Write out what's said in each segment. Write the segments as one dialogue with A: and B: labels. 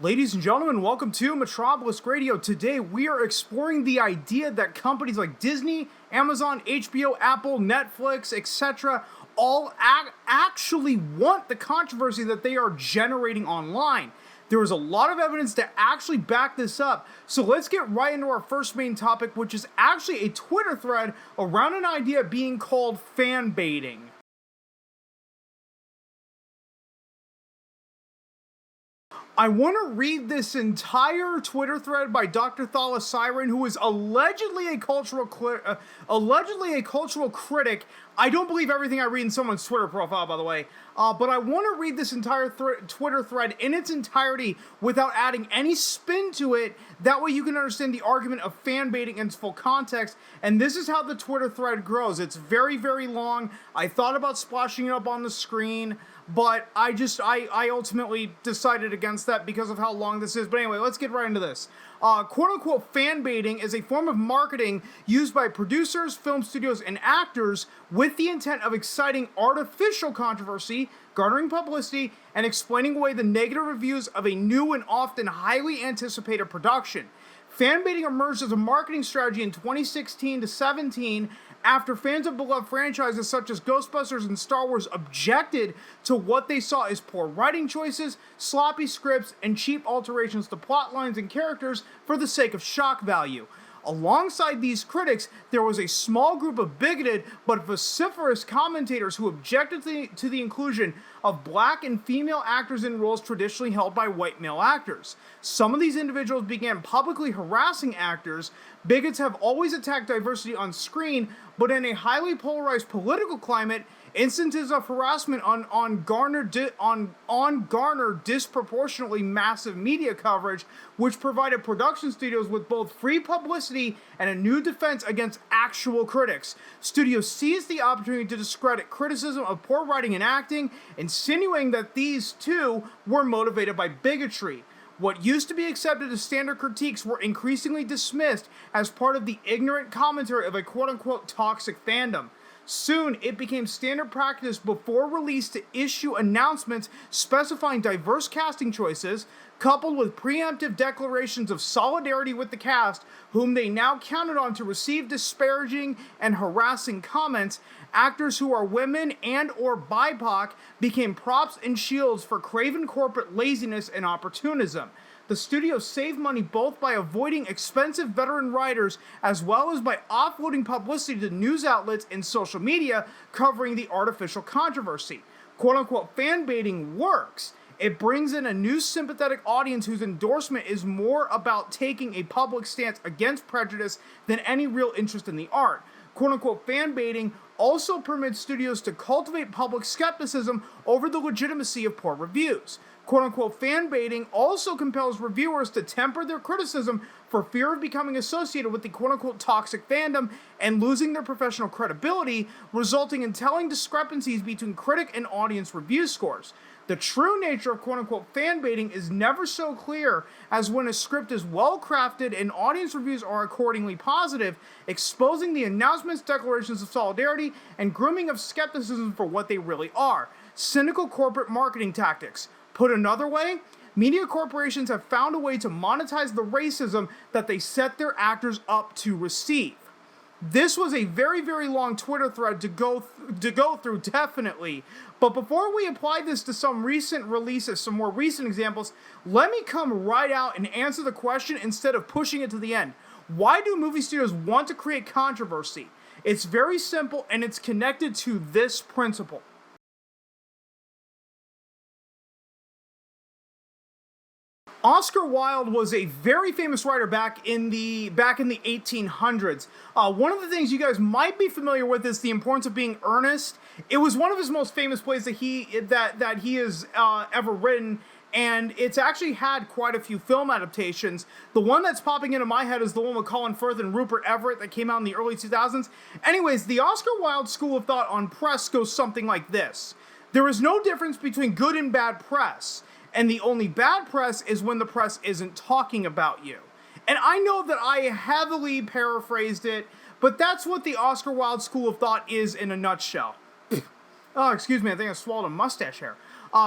A: Ladies and gentlemen, welcome to Metropolis Radio. Today we are exploring the idea that companies like Disney, Amazon, HBO, Apple, Netflix, etc. all actually want the controversy that they are generating online. There is a lot of evidence to actually back this up. So let's get right into our first main topic, which is actually a Twitter thread around an idea being called fan baiting. I want to read this entire Twitter thread by Dr. Thala Siren, who is allegedly a cultural critic. I don't believe everything I read in someone's Twitter profile, by the way. But I want to read this entire Twitter thread in its entirety without adding any spin to it. That way you can understand the argument of fan baiting in its full context. And this is how the Twitter thread grows. It's very, very long. I thought about splashing it up on the screen, but I ultimately decided against that because of how long this is. But anyway, let's get right into this. Quote-unquote fan baiting is a form of marketing used by producers, film studios, and actors with the intent of exciting artificial controversy, garnering publicity, and explaining away the negative reviews of a new and often highly anticipated production. Fan baiting emerged as a marketing strategy in 2016 to 17 after fans of beloved franchises such as Ghostbusters and Star Wars objected to what they saw as poor writing choices, sloppy scripts, and cheap alterations to plot lines and characters for the sake of shock value. Alongside these critics, there was a small group of bigoted but vociferous commentators who objected to the inclusion of black and female actors in roles traditionally held by white male actors. Some of these individuals began publicly harassing actors. Bigots have always attacked diversity on screen, but in a highly polarized political climate, instances of harassment garner disproportionately massive media coverage, which provided production studios with both free publicity and a new defense against actual critics. Studios seized the opportunity to discredit criticism of poor writing and acting, insinuating that these too were motivated by bigotry. What used to be accepted as standard critiques were increasingly dismissed as part of the ignorant commentary of a quote-unquote toxic fandom. Soon, it became standard practice before release to issue announcements specifying diverse casting choices, coupled with preemptive declarations of solidarity with the cast, whom they now counted on to receive disparaging and harassing comments. Actors who are women and or BIPOC became props and shields for craven corporate laziness and opportunism. The studio saved money both by avoiding expensive veteran writers as well as by offloading publicity to news outlets and social media covering the artificial controversy. Quote-unquote fan baiting works. It brings in a new sympathetic audience whose endorsement is more about taking a public stance against prejudice than any real interest in the art. Quote-unquote fan baiting also permits studios to cultivate public skepticism over the legitimacy of poor reviews. Quote-unquote fan baiting also compels reviewers to temper their criticism for fear of becoming associated with the quote-unquote toxic fandom and losing their professional credibility, resulting in telling discrepancies between critic and audience review scores. The true nature of quote-unquote fan baiting is never so clear as when a script is well crafted and audience reviews are accordingly positive, exposing the announcements, declarations of solidarity, and grooming of skepticism for what they really are: cynical corporate marketing tactics. Put another way, media corporations have found a way to monetize the racism that they set their actors up to receive. This was a very, very long Twitter thread to go through, definitely. But before we apply this to some recent releases, some more recent examples, let me come right out and answer the question instead of pushing it to the end. Why do movie studios want to create controversy? It's very simple, and it's connected to this principle. Oscar Wilde was a very famous writer back in the 1800s. One of the things you guys might be familiar with is the importance of being earnest. It was one of his most famous plays that he has ever written, and it's actually had quite a few film adaptations. The one that's popping into my head is the one with Colin Firth and Rupert Everett that came out in the early 2000s. Anyways, the Oscar Wilde school of thought on press goes something like this: there is no difference between good and bad press. And the only bad press is when the press isn't talking about you. And I know that I heavily paraphrased it, but that's what the Oscar Wilde school of thought is in a nutshell. Oh, excuse me, I think I swallowed a mustache hair.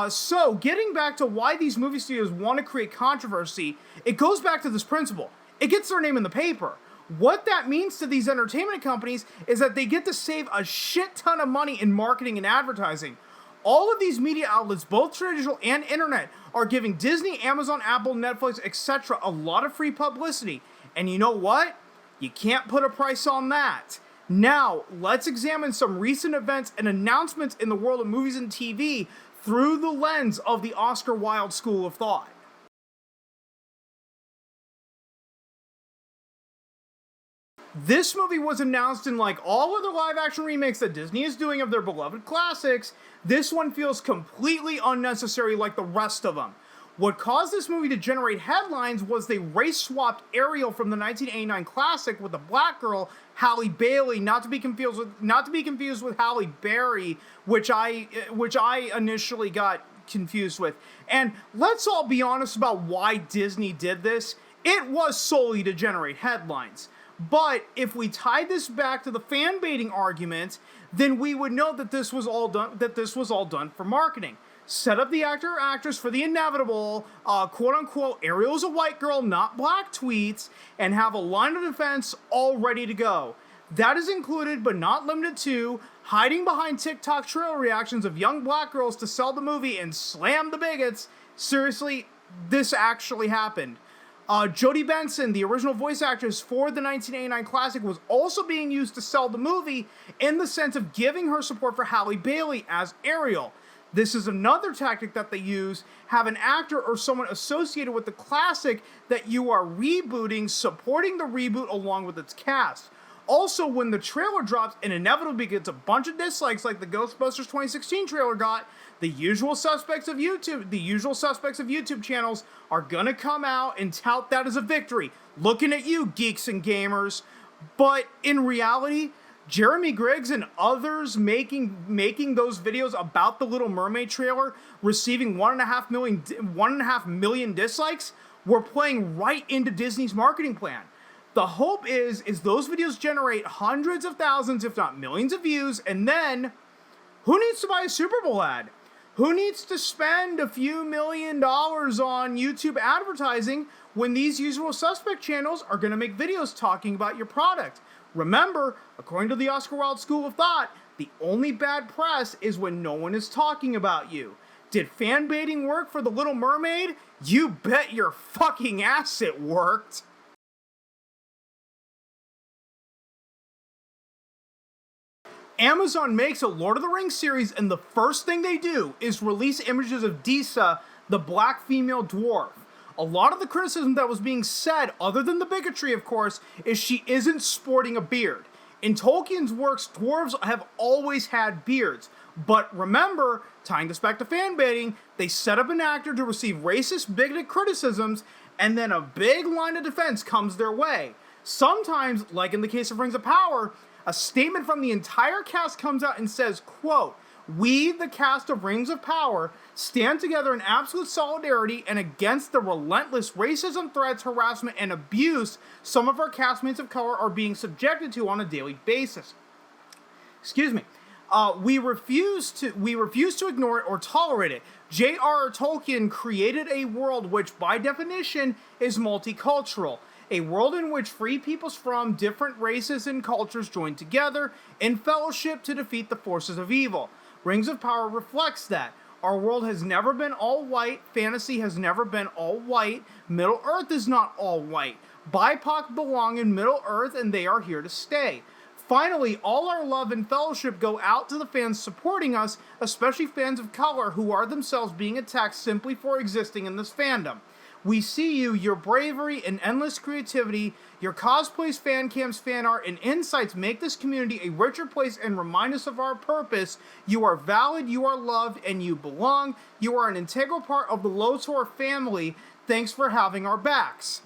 A: So, getting back to why these movie studios want to create controversy, it goes back to this principle. It gets their name in the paper. What that means to these entertainment companies is that they get to save a shit ton of money in marketing and advertising. All of these media outlets, both traditional and internet, are giving Disney, Amazon, Apple, Netflix, etc. a lot of free publicity. And you know what? You can't put a price on that. Now, let's examine some recent events and announcements in the world of movies and TV through the lens of the Oscar Wilde school of thought. This movie was announced in like all other live-action remakes that Disney is doing of their beloved classics. This one feels completely unnecessary like the rest of them. What caused this movie to generate headlines was they race-swapped Ariel from the 1989 classic with the black girl, Halle Bailey, not to be confused with Halle Berry, which I initially got confused with. And let's all be honest about why Disney did this. It was solely to generate headlines. But if we tie this back to the fan baiting argument, then we would know that this was all done for marketing. Set up the actor or actress for the inevitable, quote-unquote, Ariel's a white girl, not black tweets, and have a line of defense all ready to go. That is included, but not limited to, hiding behind TikTok trailer reactions of young black girls to sell the movie and slam the bigots. Seriously, this actually happened. Jodie Benson, the original voice actress for the 1989 classic, was also being used to sell the movie in the sense of giving her support for Halle Bailey as Ariel. This is another tactic that they use, have an actor or someone associated with the classic that you are rebooting, supporting the reboot along with its cast. Also, when the trailer drops and inevitably gets a bunch of dislikes like the Ghostbusters 2016 trailer got, the usual suspects of YouTube channels are gonna come out and tout that as a victory. Looking at you, geeks and gamers. But in reality, Jeremy Griggs and others making those videos about the Little Mermaid trailer, receiving 1.5 million dislikes, were playing right into Disney's marketing plan. The hope is those videos generate hundreds of thousands, if not millions of views, and then who needs to buy a Super Bowl ad? Who needs to spend a few $1 million on YouTube advertising when these usual suspect channels are going to make videos talking about your product? Remember, according to the Oscar Wilde school of thought, the only bad press is when no one is talking about you. Did fan baiting work for The Little Mermaid? You bet your fucking ass it worked. Amazon makes a Lord of the Rings series, and the first thing they do is release images of Disa, the black female dwarf. A lot of the criticism that was being said, other than the bigotry of course, is she isn't sporting a beard. In Tolkien's works, dwarves have always had beards. But remember, tying this back to fan baiting, they set up an actor to receive racist, bigoted criticisms, and then a big line of defense comes their way. Sometimes, like in the case of Rings of Power, a statement from the entire cast comes out and says, quote, "We, the cast of Rings of Power, stand together in absolute solidarity and against the relentless racism, threats, harassment, and abuse some of our castmates of color are being subjected to on a daily basis." Excuse me. We refuse to ignore it or tolerate it. J.R.R. Tolkien created a world which, by definition, is multicultural. A world in which free peoples from different races and cultures join together in fellowship to defeat the forces of evil. Rings of Power reflects that. Our world has never been all white. Fantasy has never been all white. Middle Earth is not all white. BIPOC belong in Middle Earth and they are here to stay. Finally, all our love and fellowship go out to the fans supporting us, especially fans of color who are themselves being attacked simply for existing in this fandom. We see you, your bravery and endless creativity, your cosplays, fan cams, fan art, and insights make this community a richer place and remind us of our purpose. You are valid, you are loved, and you belong. You are an integral part of the Lotor family. Thanks for having our backs.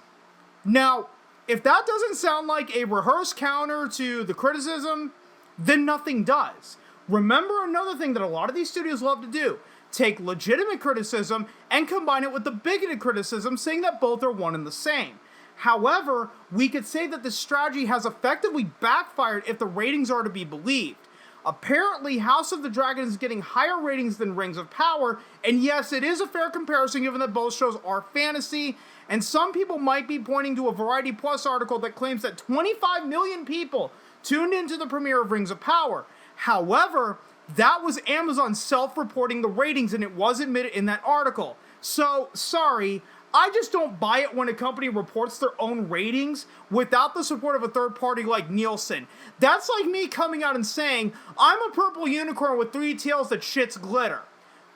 A: Now, if that doesn't sound like a rehearsed counter to the criticism, then nothing does. Remember another thing that a lot of these studios love to do. Take legitimate criticism and combine it with the bigoted criticism, saying that both are one and the same. However, we could say that this strategy has effectively backfired if the ratings are to be believed. Apparently, House of the Dragon is getting higher ratings than Rings of Power, and yes, it is a fair comparison given that both shows are fantasy, and some people might be pointing to a Variety Plus article that claims that 25 million people tuned into the premiere of Rings of Power. However, that was Amazon self-reporting the ratings, and it was admitted in that article. So, sorry, I just don't buy it when a company reports their own ratings without the support of a third party like Nielsen. That's like me coming out and saying, I'm a purple unicorn with 3 tails that shits glitter.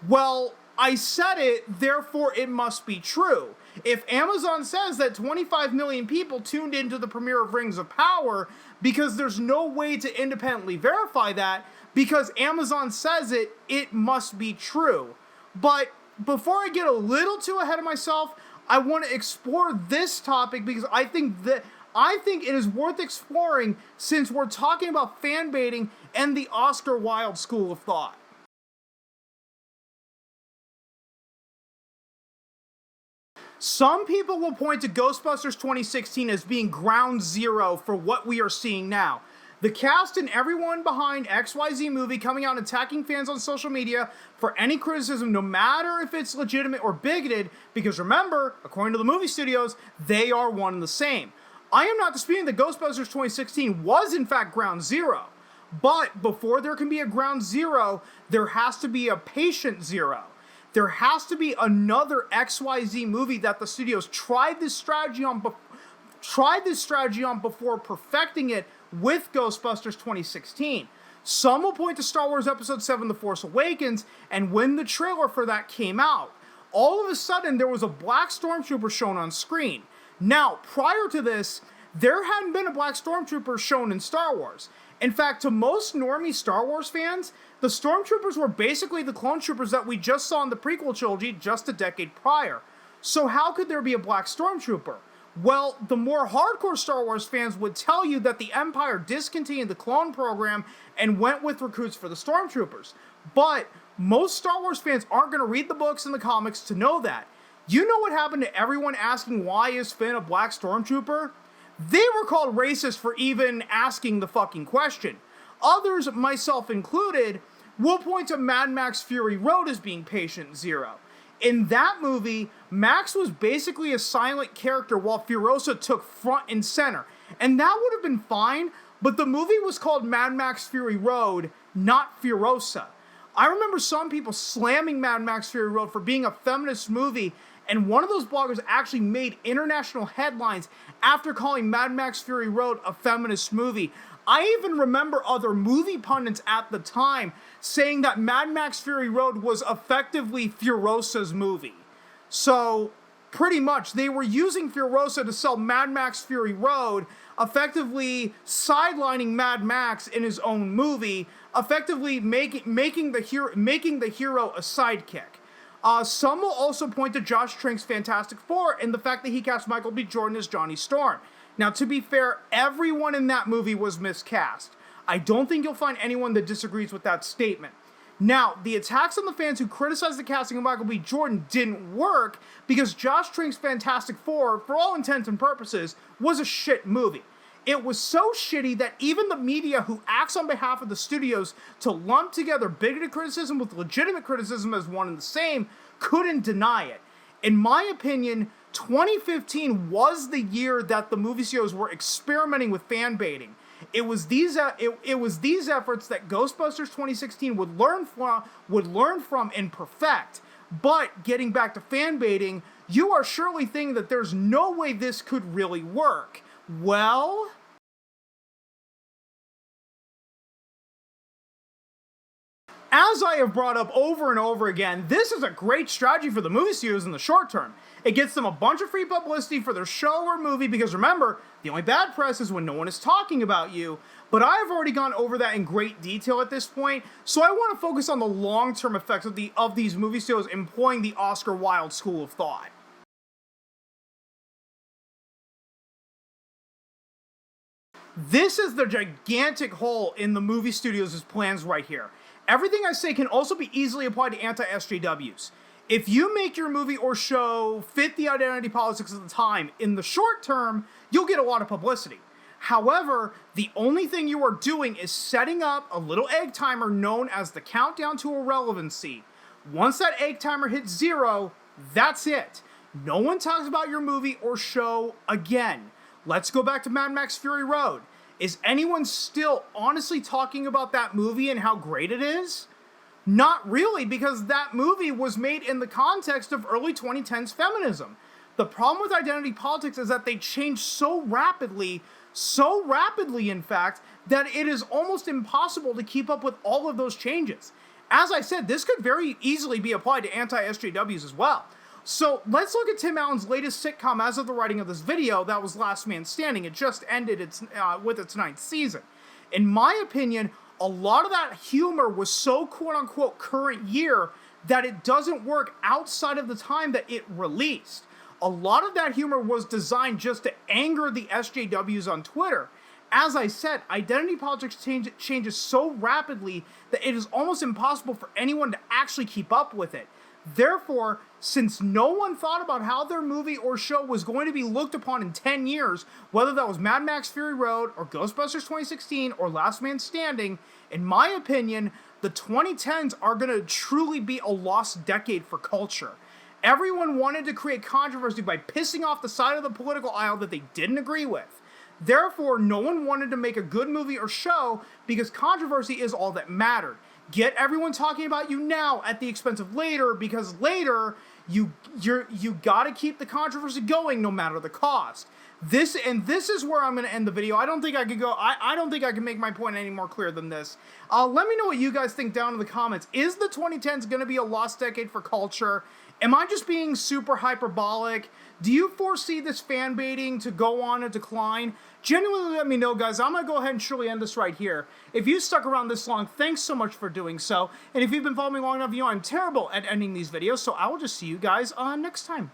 A: Well, I said it, therefore it must be true. If Amazon says that 25 million people tuned into the premiere of Rings of Power because there's no way to independently verify that, because Amazon says it, it must be true. But before I get a little too ahead of myself, I want to explore this topic because I think it is worth exploring since we're talking about fan baiting and the Oscar Wilde school of thought. Some people will point to Ghostbusters 2016 as being ground zero for what we are seeing now. The cast and everyone behind XYZ movie coming out and attacking fans on social media for any criticism, no matter if it's legitimate or bigoted, because remember, according to the movie studios, they are one and the same. I am not disputing that Ghostbusters 2016 was in fact ground zero, but before there can be a ground zero, there has to be a patient zero. There has to be another XYZ movie that the studios tried this strategy on before perfecting it with Ghostbusters 2016. Some will point to Star Wars Episode 7 The Force Awakens, and when the trailer for that came out, all of a sudden there was a black stormtrooper shown on screen. Now, prior to this, there hadn't been a black stormtrooper shown in Star Wars. In fact, to most normie Star Wars fans, the stormtroopers were basically the clone troopers that we just saw in the prequel trilogy just a decade prior. So how could there be a black stormtrooper? Well, the more hardcore Star Wars fans would tell you that the Empire discontinued the clone program and went with recruits for the stormtroopers. But most Star Wars fans aren't going to read the books and the comics to know that. You know what happened to everyone asking why is Finn a black stormtrooper? They were called racist for even asking the fucking question. Others, myself included, will point to Mad Max Fury Road as being patient zero. In that movie, Max was basically a silent character while Furiosa took front and center. And that would have been fine, but the movie was called Mad Max Fury Road, not Furiosa. I remember some people slamming Mad Max Fury Road for being a feminist movie, and one of those bloggers actually made international headlines after calling Mad Max Fury Road a feminist movie. I even remember other movie pundits at the time saying that Mad Max Fury Road was effectively Furiosa's movie. So, pretty much, they were using Furiosa to sell Mad Max Fury Road, effectively sidelining Mad Max in his own movie, effectively making the hero a sidekick. Some will also point to Josh Trank's Fantastic Four and the fact that he cast Michael B. Jordan as Johnny Storm. Now, to be fair, everyone in that movie was miscast. I don't think you'll find anyone that disagrees with that statement. Now, the attacks on the fans who criticized the casting of Michael B. Jordan didn't work because Josh Trank's Fantastic Four, for all intents and purposes, was a shit movie. It was so shitty that even the media who acts on behalf of the studios to lump together bigoted criticism with legitimate criticism as one and the same couldn't deny it. In my opinion, 2015 was the year that the movie studios were experimenting with fan baiting. It was these efforts that Ghostbusters 2016 would learn from and perfect. But getting back to fan baiting, you are surely thinking that there's no way this could really work. Well, as I have brought up over and over again, this is a great strategy for the movie studios in the short term. It gets them a bunch of free publicity for their show or movie because remember, the only bad press is when no one is talking about you. But I've already gone over that in great detail at this point, so I want to focus on the long-term effects of these movie studios employing the Oscar Wilde school of thought. This is the gigantic hole in the movie studios' plans right here. Everything I say can also be easily applied to anti-SJWs. If you make your movie or show fit the identity politics of the time, in the short term, you'll get a lot of publicity. However, the only thing you are doing is setting up a little egg timer known as the countdown to irrelevancy. Once that egg timer hits 0, that's it. No one talks about your movie or show again. Let's go back to Mad Max Fury Road. Is anyone still honestly talking about that movie and how great it is? Not really, because that movie was made in the context of early 2010s feminism. The problem with identity politics is that they change so rapidly in fact, that it is almost impossible to keep up with all of those changes. As I said, this could very easily be applied to anti-SJWs as well. So let's look at Tim Allen's latest sitcom as of the writing of this video. That was Last Man Standing. It just ended with its 9th season. In my opinion, a lot of that humor was so quote-unquote current year that it doesn't work outside of the time that it released. A lot of that humor was designed just to anger the SJWs on Twitter. As I said, identity politics changes so rapidly that it is almost impossible for anyone to actually keep up with it. Therefore, since no one thought about how their movie or show was going to be looked upon in 10 years, whether that was Mad Max Fury Road or Ghostbusters 2016 or Last Man Standing, in my opinion, the 2010s are going to truly be a lost decade for culture. Everyone wanted to create controversy by pissing off the side of the political aisle that they didn't agree with. Therefore, no one wanted to make a good movie or show because controversy is all that mattered. Get everyone talking about you now at the expense of later, because later you gotta keep the controversy going no matter the cost. This is where I'm gonna end the video. I don't think I could go. I don't think I can make my point any more clear than this. Let me know what you guys think down in the comments. Is the 2010s gonna be a lost decade for culture? Am I just being super hyperbolic? Do you foresee this fan baiting to go on a decline? Genuinely let me know, guys. I'm going to go ahead and surely end this right here. If you stuck around this long, thanks so much for doing so. And if you've been following me long enough, you know I'm terrible at ending these videos, so I will just see you guys next time.